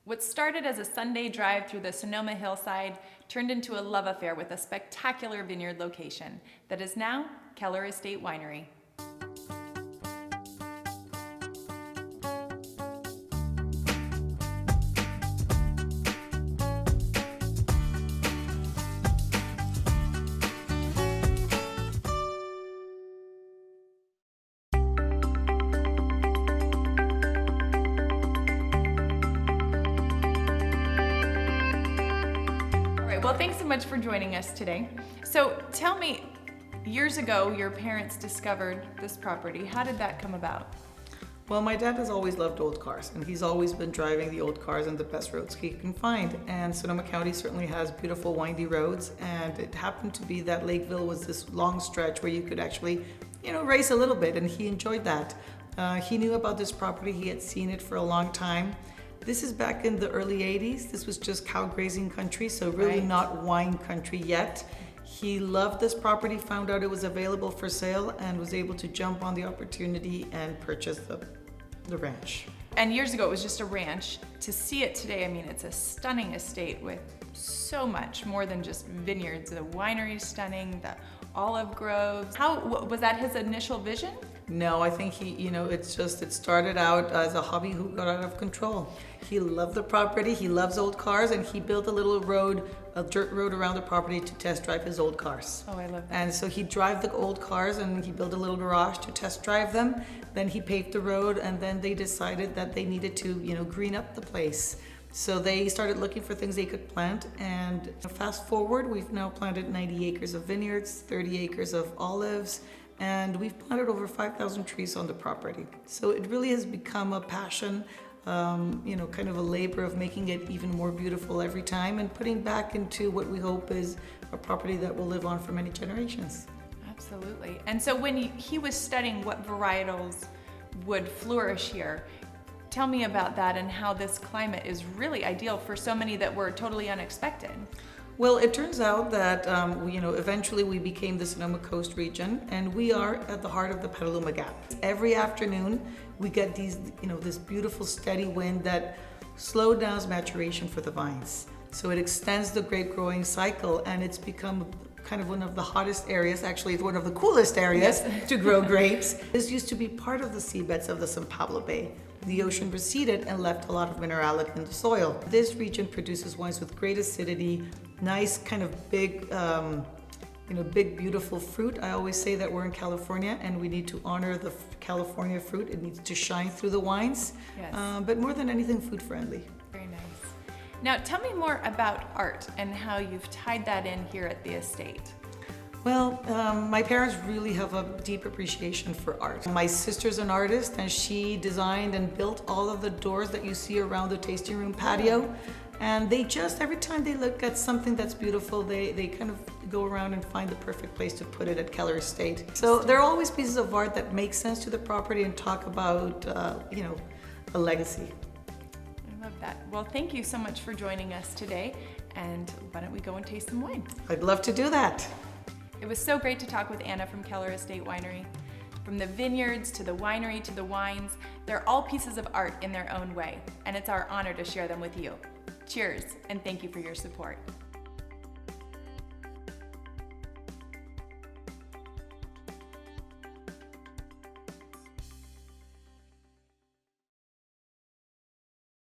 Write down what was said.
What started as a Sunday drive through the Sonoma hillside turned into a love affair with a spectacular vineyard location that is now Keller Estate Winery. Well, thanks so much for joining us today. So tell me, years ago, your parents discovered this property. How did that come about? Well, my dad has always loved old cars, and he's always been driving the old cars on the best roads he can find. And Sonoma County certainly has beautiful windy roads, and it happened to be that Lakeville was this long stretch where you could actually, race a little bit, and he enjoyed that. He knew about this property. He had seen it for a long time. This is back in the early 80s. This was just cow grazing country, so really not wine country yet. He loved this property, found out it was available for sale, and was able to jump on the opportunity and purchase the ranch. And years ago, it was just a ranch. To see it today, I mean, it's a stunning estate with so much more than just vineyards. The winery is stunning, the olive groves. How was that his initial vision? No, I think it started out as a hobby who got out of control. He loved the property, he loves old cars, and he built a little road, a dirt road around the property to test drive his old cars. Oh, I love that. And so he'd drive the old cars and he built a little garage to test drive them. Then he paved the road, and then they decided that they needed to, green up the place. So they started looking for things they could plant, and fast forward, we've now planted 90 acres of vineyards, 30 acres of olives, and we've planted over 5,000 trees on the property. So it really has become a passion, kind of a labor of making it even more beautiful every time and putting back into what we hope is a property that will live on for many generations. Absolutely. And so when he was studying what varietals would flourish here, tell me about that and how this climate is really ideal for so many that were totally unexpected. Well, it turns out that eventually we became the Sonoma Coast region, and we are at the heart of the Petaluma Gap. Every afternoon we get this beautiful steady wind that slows down maturation for the vines. So it extends the grape growing cycle, and it's become kind of one of the hottest areas, actually it's one of the coolest areas to grow grapes. This used to be part of the seabeds of the San Pablo Bay. The ocean receded and left a lot of minerality in the soil. This region produces wines with great acidity, nice kind of big, big beautiful fruit. I always say that we're in California and we need to honor the California fruit. It needs to shine through the wines, but more than anything, food friendly. Very nice. Now tell me more about art and how you've tied that in here at the estate. Well, my parents really have a deep appreciation for art. My sister's an artist, and she designed and built all of the doors that you see around the tasting room patio. And they just, every time they look at something that's beautiful, they kind of go around and find the perfect place to put it at Keller Estate. So there are always pieces of art that make sense to the property and talk about, a legacy. I love that. Well, thank you so much for joining us today. And why don't we go and taste some wine? I'd love to do that. It was so great to talk with Anna from Keller Estate Winery. From the vineyards to the winery to the wines, they're all pieces of art in their own way, and it's our honor to share them with you. Cheers, and thank you for your support.